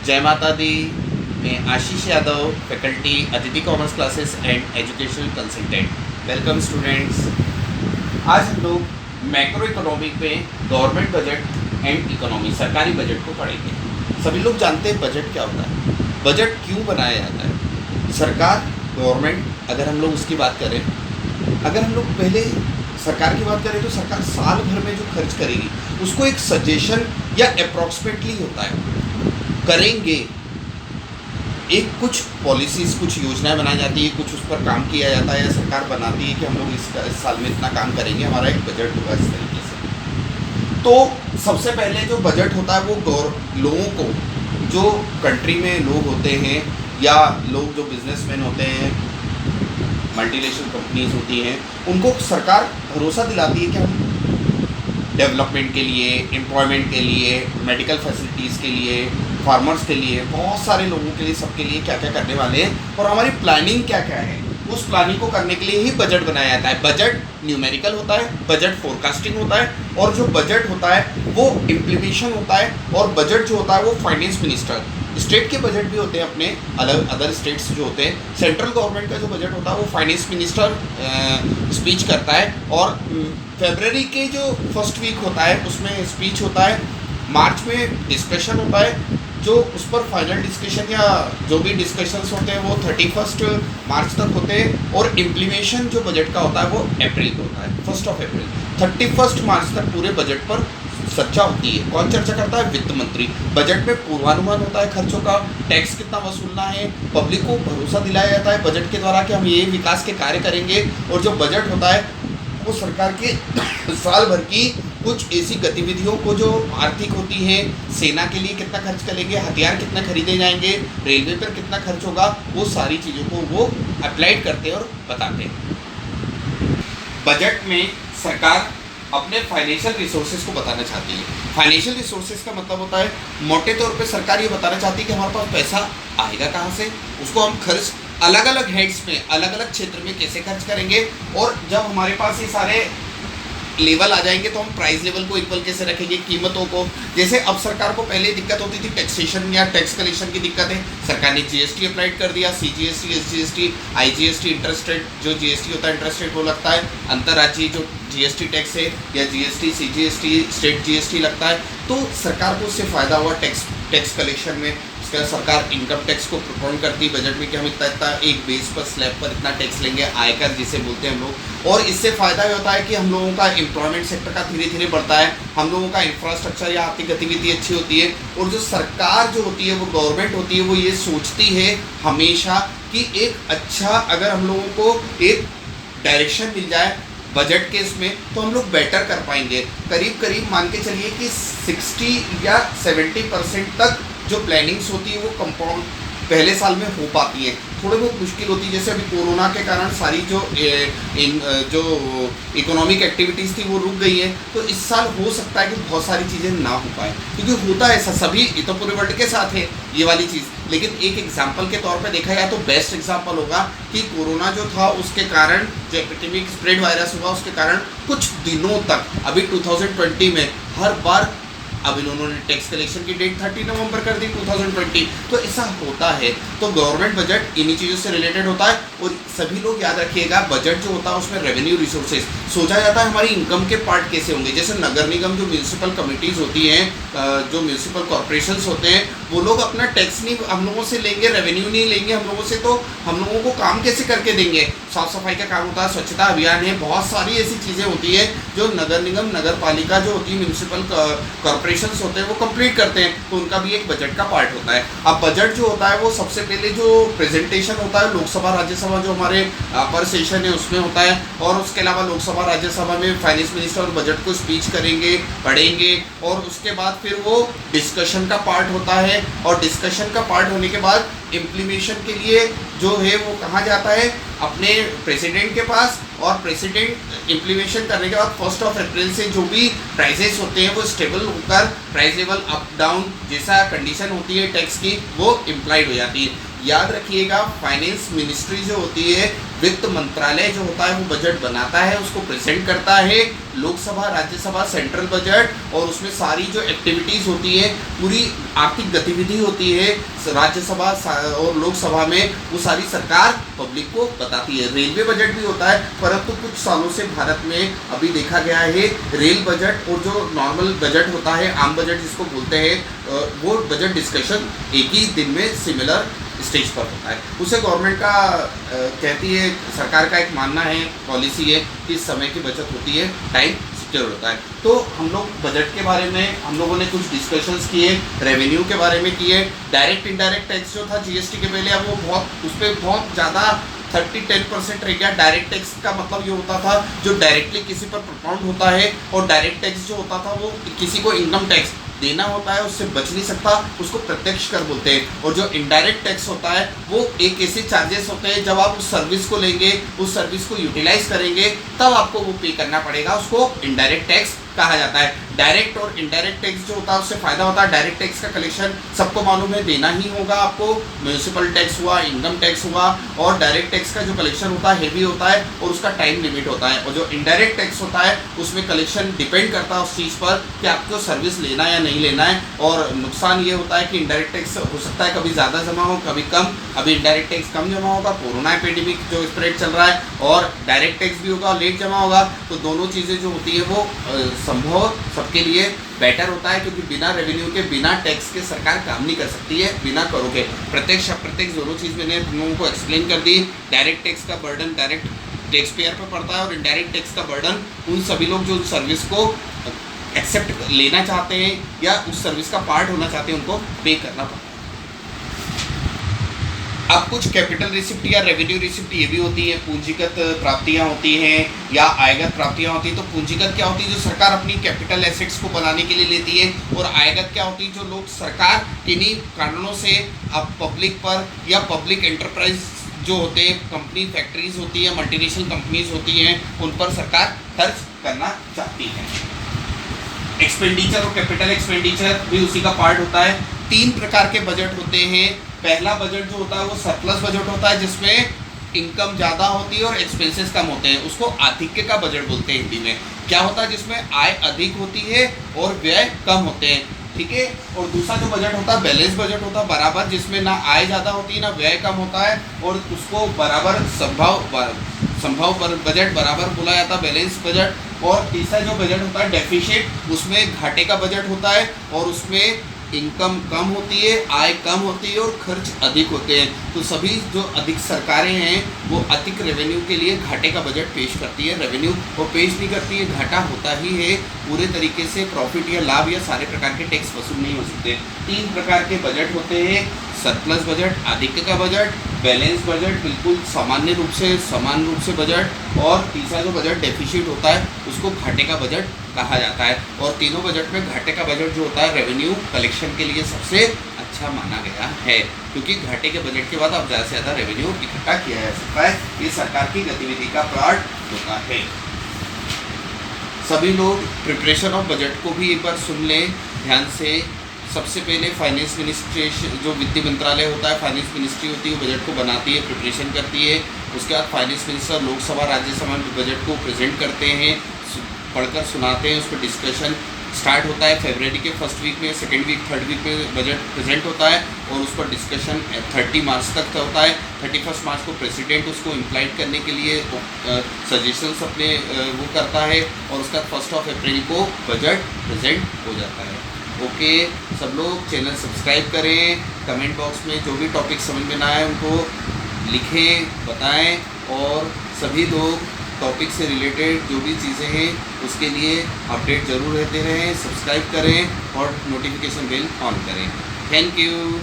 जय माता दी। मैं Ashish Yadav, faculty Aditi commerce classes and educational consultant. Welcome students. आज हम लोग मैक्रो इकोनॉमिक में गवर्नमेंट बजट एंड इकोनॉमी, सरकारी बजट को पढ़ेंगे। सभी लोग जानते हैं बजट क्या होता है, बजट क्यों बनाया जाता है। सरकार, गवर्नमेंट, अगर हम लोग उसकी बात करें, अगर हम लोग पहले सरकार की बात करें तो सरकार साल भर में जो खर्च करेगी उसको एक सजेशन या अप्रॉक्सीमेटली होता है करेंगे। एक कुछ पॉलिसीज़, कुछ योजनाएं बनाई जाती है, कुछ उस पर काम किया जाता है या सरकार बनाती है कि हम लोग इस साल में इतना काम करेंगे, हमारा एक बजट होगा इस तरीके से। तो सबसे पहले जो बजट होता है वो लोगों को, जो कंट्री में लोग होते हैं या लोग जो बिजनेसमैन होते हैं, मल्टीनेशनल कंपनीज होती हैं, उनको सरकार भरोसा दिलाती है कि हम डेवलपमेंट के लिए, एम्प्लॉयमेंट के लिए, मेडिकल फैसिलिटीज़ के लिए, फार्मर्स के लिए, बहुत सारे लोगों के लिए, सबके लिए क्या क्या करने वाले हैं और हमारी प्लानिंग क्या क्या है, उस प्लानिंग को करने के लिए ही बजट बनाया जाता है। बजट न्यूमेरिकल होता है, बजट फोरकास्टिंग होता है, और जो बजट होता है वो इम्प्लीमेशन होता है, और बजट जो होता है वो फाइनेंस मिनिस्टर, स्टेट के बजट भी होते हैं अपने अलग, अदर स्टेट्स जो होते हैं, सेंट्रल गवर्नमेंट का जो बजट होता है वो फाइनेंस मिनिस्टर स्पीच करता है। और फरवरी के जो फर्स्ट वीक होता है उसमें स्पीच होता है, मार्च में डिस्कशन होता है, जो उस पर फाइनल डिस्कशन या जो भी डिस्कशंस होते हैं वो 31 मार्च तक होते हैं, और इम्प्लीमेशन जो बजट का होता है वो अप्रैल को होता है, 1 अप्रैल। 31 मार्च तक पूरे बजट पर चर्चा होती है। कौन चर्चा करता है? वित्त मंत्री। बजट में पूर्वानुमान होता है खर्चों का, टैक्स कितना वसूलना है, पब्लिक को भरोसा दिलाया जाता है बजट के द्वारा कि हम ये विकास के कार्य करेंगे। और जो बजट होता है वो सरकार के साल भर की कुछ ऐसी गतिविधियों को जो आर्थिक होती हैं, सेना के लिए कितना खर्च करेंगे, हथियार कितना खरीदे जाएंगे, रेलवे पर कितना खर्च होगा, वो सारी चीज़ों को वो अप्लाइड करते हैं और बताते हैं। बजट में सरकार अपने फाइनेंशियल रिसोर्सेज को बताना चाहती है। फाइनेंशियल रिसोर्सेज का मतलब होता है, मोटे तौर पे सरकार ये बताना चाहती है कि हमारे पास पैसा आएगा कहाँ से, उसको हम खर्च अलग अलग हेड्स में, अलग अलग क्षेत्र में कैसे खर्च करेंगे, और जब हमारे पास ये सारे लेवल आ जाएंगे तो हम प्राइस लेवल को इक्वल कैसे रखेंगे, कीमतों को। जैसे अब सरकार को पहले दिक्कत होती थी टैक्सेशन या टैक्स कलेक्शन की दिक्कत है, सरकार ने जीएसटी अप्लाइड कर दिया, CGST, SGST, IGST, interest rate, जो जीएसटी होता है इंटरेस्ट रेट वो लगता है, अंतर्राज्यीय जो जीएसटी टैक्स है या जीएसटी, सीजीएसटी, स्टेट जीएसटी लगता है। तो सरकार को उससे फ़ायदा हुआ टैक्स कलेक्शन में। सरकार इनकम टैक्स को प्रोपोन करती है बजट में कि हम इतना एक बेस पर, स्लैब पर इतना टैक्स लेंगे, आयकर जिसे बोलते हैं हम लोग। और इससे फ़ायदा ये होता है कि हम लोगों का एम्प्लॉयमेंट सेक्टर का धीरे धीरे बढ़ता है, हम लोगों का इंफ्रास्ट्रक्चर या आर्थिक गतिविधि अच्छी होती है। और जो सरकार जो होती है, वो गवर्नमेंट होती है, वो ये सोचती है हमेशा कि एक अच्छा, अगर हम लोगों को एक डायरेक्शन मिल जाए बजट के इसमें, तो हम लोग बेटर कर पाएंगे। करीब करीब मान के चलिए कि 60 या 70% तक जो प्लानिंग्स होती है वो कंपाउंड पहले साल में हो पाती है। थोड़ी बहुत मुश्किल होती है, जैसे अभी कोरोना के कारण सारी जो इकोनॉमिक एक्टिविटीज़ थी वो रुक गई है, तो इस साल हो सकता है कि बहुत सारी चीज़ें ना हो पाए, क्योंकि होता है ऐसा, सभी तो पूरे वर्ल्ड के साथ है ये वाली चीज़। लेकिन एक एग्जाम्पल के तौर पे देखा जाए तो बेस्ट एग्जाम्पल होगा कि कोरोना जो था उसके कारण, जो एपिडेमिक स्प्रेड वायरस हुआ उसके कारण कुछ दिनों तक, अभी 2020 में हर बार, अब इन्होंने टैक्स कलेक्शन की डेट 30 नवंबर कर दी 2020, तो ऐसा होता है। तो गवर्नमेंट बजट इन्हीं चीज़ों से रिलेटेड होता है। और सभी लोग याद रखिएगा, बजट जो होता है उसमें रेवेन्यू रिसोर्सेज सोचा जाता है, हमारी इनकम के पार्ट कैसे होंगे। जैसे नगर निगम, जो म्यूनसिपल कमिटीज़ होती हैं, जो म्यूनसिपल कॉरपोरेशंस होते हैं, वो लोग अपना टैक्स नहीं हम लोगों से लेंगे, रेवेन्यू नहीं लेंगे हम लोगों से, तो हम लोगों को काम कैसे करके देंगे। साफ सफाई का काम होता है, स्वच्छता अभियान है, बहुत सारी ऐसी चीज़ें होती है जो नगर निगम, नगर पालिका जो होती है, म्यूनसिपल कॉरपोरेशंस होते हैं, वो कंप्लीट करते हैं, तो उनका भी एक बजट का पार्ट होता है। अब बजट जो होता है वो सबसे पहले जो प्रेजेंटेशन होता है लोकसभा राज्यसभा, जो हमारे अपर सेशन है उसमें होता है, और उसके अलावा लोकसभा राज्यसभा में फाइनेंस मिनिस्टर बजट को स्पीच करेंगे, पढ़ेंगे, और उसके बाद फिर वो डिस्कशन का पार्ट होता है। और डिस्कशन का पार्ट होने के बाद इम्प्लीमेशन के लिए जो है वो कहाँ जाता है, अपने प्रेसिडेंट के पास, और प्रेसिडेंट इम्प्लीमेशन करने के बाद 1 अप्रैल से जो भी प्राइसेस होते हैं वो स्टेबल होकर प्राइस लेवल अप डाउन जैसा कंडीशन होती है टैक्स की, वो इम्प्लाइड हो जाती है। याद रखिएगा, फाइनेंस मिनिस्ट्री जो होती है, वित्त मंत्रालय जो होता है, वो बजट बनाता है, उसको प्रेजेंट करता है। लोकसभा, राज्यसभा सेंट्रल बजट, और उसमें सारी जो एक्टिविटीज़ होती है, पूरी आर्थिक गतिविधि होती है राज्यसभा और लोकसभा में, वो सारी सरकार पब्लिक को बताती है। रेलवे बजट भी होता है, परंतु कुछ सालों से भारत में अभी देखा गया है रेल बजट और जो नॉर्मल बजट होता है, आम बजट जिसको बोलते हैं, वो बजट डिस्कशन एक ही दिन में सिमिलर स्टेज पर होता है। उसे गवर्नमेंट का कहती है, सरकार का एक मानना है, पॉलिसी है कि समय की बचत होती है, टाइम सिक्योर होता है। तो हम लोग बजट के बारे में हम लोगों ने कुछ डिस्कशंस किए, रेवेन्यू के बारे में किए, डायरेक्ट इनडायरेक्ट टैक्स जो था जीएसटी के पहले, अब वो बहुत उस पर बहुत ज़्यादा 10% रह गया। डायरेक्ट टैक्स का मतलब ये होता था जो डायरेक्टली किसी पर प्रोपाउंड होता है, और डायरेक्ट टैक्स जो होता था वो किसी को इनकम टैक्स देना होता है, उससे बच नहीं सकता, उसको प्रत्यक्ष कर बोलते हैं। और जो इनडायरेक्ट टैक्स होता है वो एक ऐसे चार्जेस होते हैं, जब आप उस सर्विस को लेंगे, उस सर्विस को यूटिलाइज करेंगे, तब आपको वो पे करना पड़ेगा, उसको इनडायरेक्ट टैक्स कहा जाता है। डायरेक्ट और इनडायरेक्ट टैक्स जो होता है उससे फायदा होता है। डायरेक्ट टैक्स का कलेक्शन सबको मालूम है, देना ही होगा आपको, म्यूनिसिपल टैक्स हुआ, इनकम टैक्स हुआ, और डायरेक्ट टैक्स का जो कलेक्शन होता है हेवी होता है और उसका टाइम लिमिट होता है। और जो इनडायरेक्ट टैक्स होता है उसमें कलेक्शन डिपेंड करता है उस चीज़ पर कि आपको सर्विस लेना है या नहीं लेना है। और नुकसान ये होता है कि इनडायरेक्ट टैक्स हो सकता है कभी ज़्यादा जमा हो, कभी कम। अभी इनडायरेक्ट टैक्स कम जमा होगा, कोरोना एपिडेमिक जो स्प्रेड चल रहा है, और डायरेक्ट टैक्स भी होगा, लेट जमा होगा, तो दोनों चीज़ें जो होती है वो संभव सबके लिए बेटर होता है, क्योंकि बिना रेवेन्यू के, बिना टैक्स के सरकार काम नहीं कर सकती है, बिना करों के। प्रत्यक्ष अप्रत्यक्ष दोनों चीज़ मैंने तुम लोगों को एक्सप्लेन कर दी। डायरेक्ट टैक्स का बर्डन डायरेक्ट टैक्स पेयर पर पड़ता है, और इनडायरेक्ट टैक्स का बर्डन उन सभी लोग जो सर्विस को एक्सेप्ट लेना चाहते हैं या उस सर्विस का पार्ट होना चाहते हैं, उनको पे करना पड़ता है। अब कुछ कैपिटल रिसिप्ट या रेवेन्यू रिसिप्ट ये भी होती है, पूंजीगत प्राप्तियां होती हैं या आयगत प्राप्तियां होती हैं। तो पूंजीगत क्या होती है, जो सरकार अपनी कैपिटल एसेट्स को बनाने के लिए लेती है, और आयगत क्या होती है, जो लोग सरकार किन्हीं कारणों से अब पब्लिक पर या पब्लिक एंटरप्राइज जो होते हैं, कंपनी फैक्ट्रीज होती है, मल्टीनेशनल कंपनीज होती हैं, उन पर सरकार खर्च करना चाहती है। एक्सपेंडिचर और कैपिटल एक्सपेंडिचर भी उसी का पार्ट होता है। 3 प्रकार के बजट होते हैं। पहला बजट जो होता है वो सरप्लस बजट होता है, जिसमें इनकम ज़्यादा होती है और एक्सपेंसेस कम होते हैं, उसको आधिक्य का बजट बोलते हैं हिंदी में। क्या होता है, जिसमें आय अधिक होती है और व्यय कम होते हैं, ठीक है। और दूसरा जो बजट होता है बैलेंस बजट होता है, बराबर, जिसमें ना आय ज़्यादा होती है ना व्यय कम होता है, और उसको बराबर संभव बजट बराबर बोला जाता है, बैलेंस बजट। और तीसरा जो बजट होता है डेफिसिट, उसमें घाटे का बजट होता है, और उसमें इनकम कम होती है, आय कम होती है और खर्च अधिक होते हैं। तो सभी जो अधिक सरकारें हैं वो अधिक रेवेन्यू के लिए घाटे का बजट पेश करती है। रेवेन्यू वो पेश नहीं करती है, घाटा होता ही है, पूरे तरीके से प्रॉफिट या लाभ या सारे प्रकार के टैक्स वसूल नहीं हो सकते। 3 प्रकार के बजट होते हैं, सरप्लस बजट, आधिक्य का बजट, बैलेंस बजट, बिल्कुल सामान्य रूप से समान रूप से बजट, और तीसरा जो बजट डेफिसिट होता है उसको घाटे का बजट कहा जाता है। और तीनों बजट में घाटे का बजट जो होता है रेवेन्यू कलेक्शन के लिए सबसे अच्छा माना गया है, क्योंकि घाटे के बजट के बाद अब ज़्यादा से ज़्यादा रेवेन्यू इकट्ठा किया जा सकता है। ये सरकार की गतिविधि का पार्ट होता है। सभी लोग प्रिपरेशन ऑफ बजट को भी एक बार सुन लें ध्यान से। सबसे पहले फाइनेंस मिनिस्ट्रेशन, जो वित्त मंत्रालय होता है, फाइनेंस मिनिस्ट्री होती है, वो बजट को बनाती है, प्रिपरेशन करती है। उसके बाद फाइनेंस मिनिस्टर लोकसभा राज्यसभा में बजट को प्रेजेंट करते हैं, पढ़कर सुनाते हैं, उस पर डिस्कशन स्टार्ट होता है। फरवरी के फर्स्ट वीक में, सेकेंड वीक, थर्ड वीक में बजट प्रेजेंट होता है, और उस पर डिस्कशन 30 मार्च तक होता है। 31 मार्च को प्रेसिडेंट उसको इम्प्लाइड करने के लिए सजेशंस अपने वो करता है, और उसका 1 अप्रैल को बजट प्रेजेंट हो जाता है। ओके, सब लोग चैनल सब्सक्राइब करें, कमेंट बॉक्स में जो भी टॉपिक समझ में ना आए उनको लिखें, बताएं, और सभी लोग टॉपिक से रिलेटेड जो भी चीज़ें हैं उसके लिए अपडेट ज़रूर रहते रहें। सब्सक्राइब करें और नोटिफिकेशन बेल ऑन करें। Thank you.